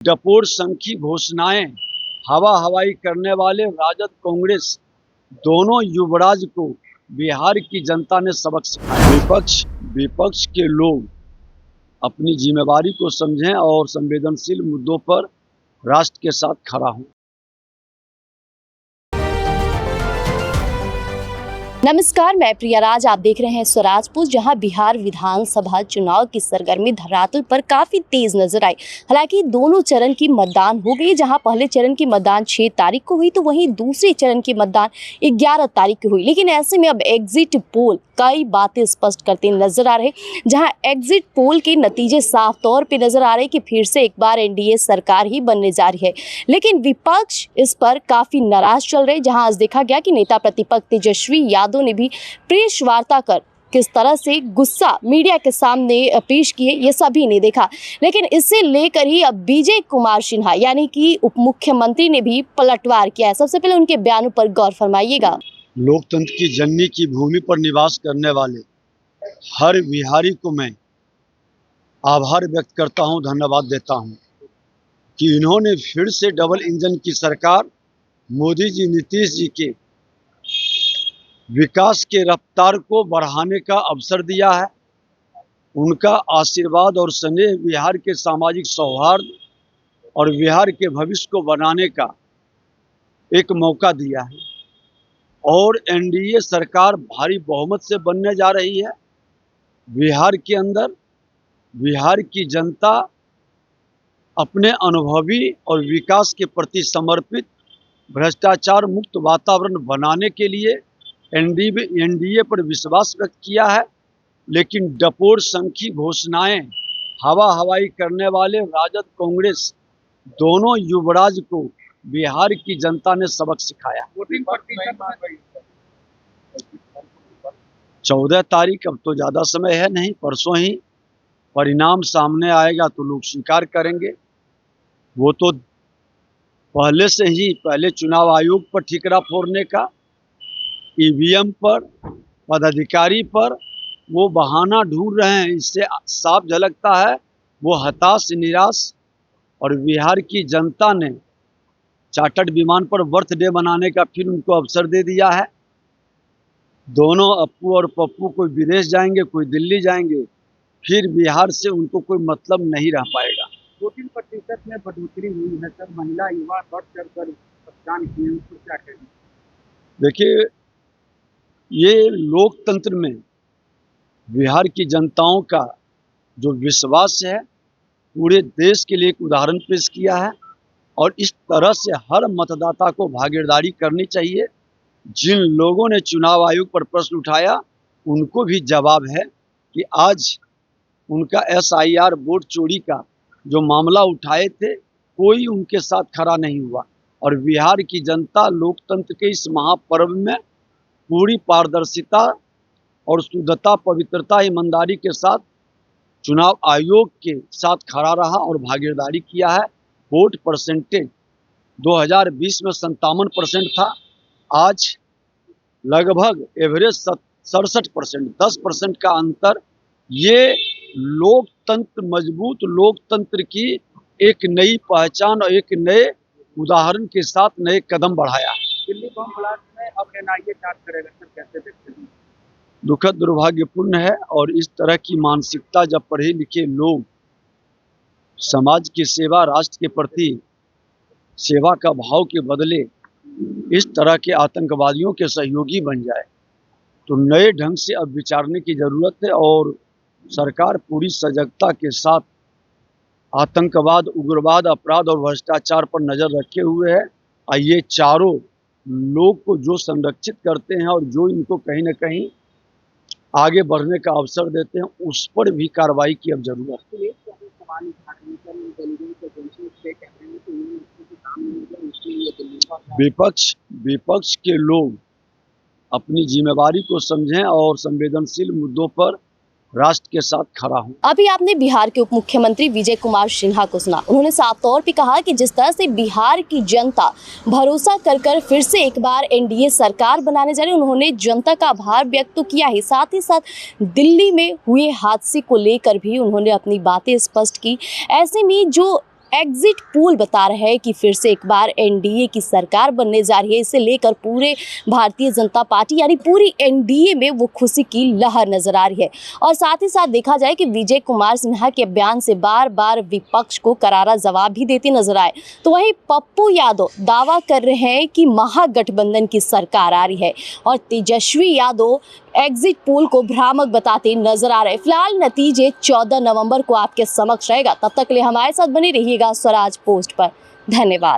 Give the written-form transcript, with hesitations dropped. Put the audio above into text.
डपोर संखी घोषणाएं हवा हवाई करने वाले राजद कांग्रेस दोनों युवराज को बिहार की जनता ने सबक सिखाया। विपक्ष के लोग अपनी जिम्मेवारी को समझें और संवेदनशील मुद्दों पर राष्ट्र के साथ खड़ा हों। नमस्कार, मैं प्रिया राज। आप देख रहे हैं स्वराज पोस्ट, जहां बिहार विधानसभा चुनाव की सरगर्मी धरातल पर काफी तेज नजर आई। हालांकि दोनों चरण की मतदान हो गई। जहां पहले चरण की मतदान 6 तारीख को हुई, तो वहीं दूसरे चरण की मतदान 11 तारीख को हुई। लेकिन ऐसे में अब एग्जिट पोल कई बातें स्पष्ट करते नजर आ रहे, जहां एग्जिट पोल के नतीजे साफ तौर पर नजर आ रहे कि फिर से एक बार एनडीए सरकार ही बनने जा रही है। लेकिन विपक्ष इस पर काफी नाराज चल रहे, जहां आज देखा गया कि नेता प्रतिपक्ष तेजस्वी यादव ने भी प्रेस वार्ता कर किस तरह से गुस्सा मीडिया के सामने पेश किए, ये सभी ने देखा। लेकिन इससे लेकर ही अब विजय कुमार सिन्हा यानी कि उप मुख्यमंत्री ने भी पलटवार किया है। सबसे पहले उनके बयानों पर गौर फरमाइएगा। लोकतंत्र की जननी की भूमि पर निवास करने वाले हर बिहारी को मैं आभार व्यक्त करता हूं, धन्यवाद देता हूं कि इन्होंने फिर से डबल इंजन की सरकार मोदी जी, नीतीश जी के विकास के रफ्तार को बढ़ाने का अवसर दिया है। उनका आशीर्वाद और स्नेह बिहार के सामाजिक सौहार्द और बिहार के भविष्य को बनाने का एक मौका दिया है। और एनडीए सरकार भारी बहुमत से बनने जा रही है। बिहार के अंदर बिहार की जनता अपने अनुभवी और विकास के प्रति समर्पित भ्रष्टाचार मुक्त वातावरण बनाने के लिए एनडीए पर विश्वास व्यक्त किया है। लेकिन डपोर संखी घोषणाएं हवा हवाई करने वाले राजद कांग्रेस दोनों युवराज को बिहार की जनता ने सबक सिखाया। 14 तारीख, अब तो ज़्यादा समय है नहीं, परसों ही परिणाम सामने आएगा तो लोग स्वीकार करेंगे। वो तो पहले चुनाव आयोग पर ठिकरा फोड़ने का, ईवीएम पर, पदाधिकारी पर वो बहाना ढूंढ रहे हैं। इससे साफ झलकता है वो हताश, निराश। और बिहार की जनता ने चार्टर्ड विमान पर बर्थडे मनाने का फिर उनको अवसर दे दिया है। दोनों अप्पू और पप्पू कोई विदेश जाएंगे, कोई दिल्ली जाएंगे, फिर बिहार से उनको कोई मतलब नहीं रह पाएगा। 2-3% में बढ़ोतरी हुई है सर, महिला युवा बढ़ चढ़ कर मतदान किए, उसको क्या कहेंगे? देखिए, ये लोकतंत्र में बिहार की जनताओं का जो विश्वास है, पूरे देश के लिए एक उदाहरण पेश किया है। और इस तरह से हर मतदाता को भागीदारी करनी चाहिए। जिन लोगों ने चुनाव आयोग पर प्रश्न उठाया, उनको भी जवाब है कि आज उनका SIR वोट चोरी का जो मामला उठाए थे, कोई उनके साथ खड़ा नहीं हुआ। और बिहार की जनता लोकतंत्र के इस महापर्व में पूरी पारदर्शिता और शुद्धता, पवित्रता, ईमानदारी के साथ चुनाव आयोग के साथ खड़ा रहा और भागीदारी किया है। वोट परसेंटेज 2020 में 57% था, आज लगभग एवरेज 67%, 10% का अंतर। ये लोकतंत्र, मजबूत लोकतंत्र की एक नई पहचान और एक नए उदाहरण के साथ नए कदम बढ़ाया। दिल्ली बम ब्लास्ट में अब एनआईए जांच करेगा सर, कैसे देखते हैं? दुखद, दुर्भाग्यपूर्ण है। और इस तरह की मानसिकता जब पढ़े लिखे लोग समाज की सेवा, राष्ट्र के प्रति सेवा का भाव के बदले इस तरह के आतंकवादियों के सहयोगी बन जाए, तो नए ढंग से अब विचारने की जरूरत है। और सरकार पूरी सजगता के साथ आतंकवाद, उग्रवाद, अपराध और भ्रष्टाचार पर नजर रखे हुए है। और ये चारों लोग को जो संरक्षित करते हैं और जो इनको कहीं ना कहीं आगे बढ़ने का अवसर देते हैं, उस पर भी कार्रवाई की अब जरूरत है। विपक्ष के लोग अपनी जिम्मेवारी को समझें और संवेदनशील मुद्दों पर राष्ट्र के साथ खड़ा हूं। अभी आपने बिहार के उप मुख्यमंत्री विजय कुमार सिन्हा को सुना। उन्होंने साफ तौर पे कहा कि जिस तरह से बिहार की जनता भरोसा कर फिर से एक बार एनडीए सरकार बनाने जा रही है, उन्होंने जनता का आभार व्यक्त तो किया ही, साथ ही साथ दिल्ली में हुए हादसे को लेकर भी उन्होंने अपनी बातें स्पष्ट की। ऐसे में जो एग्जिट पोल बता रहे हैं कि फिर से एक बार एनडीए की सरकार बनने जा रही है। इसे लेकर पूरे भारतीय जनता पार्टी यानी पूरी एनडीए में वो खुशी की लहर नजर आ रही है। और साथ ही साथ देखा जाए कि विजय कुमार सिन्हा के बयान से बार बार विपक्ष को करारा जवाब भी देते नजर आए। तो वहीं पप्पू यादव दावा कर रहे हैं कि महागठबंधन की सरकार आ रही है और तेजस्वी यादव एग्जिट पोल को भ्रामक बताते नजर आ रहे हैं। फिलहाल नतीजे 14 नवंबर को आपके समक्ष रहेगा। तब तक के लिए हमारे साथ बने रहिएगा स्वराज पोस्ट पर। धन्यवाद।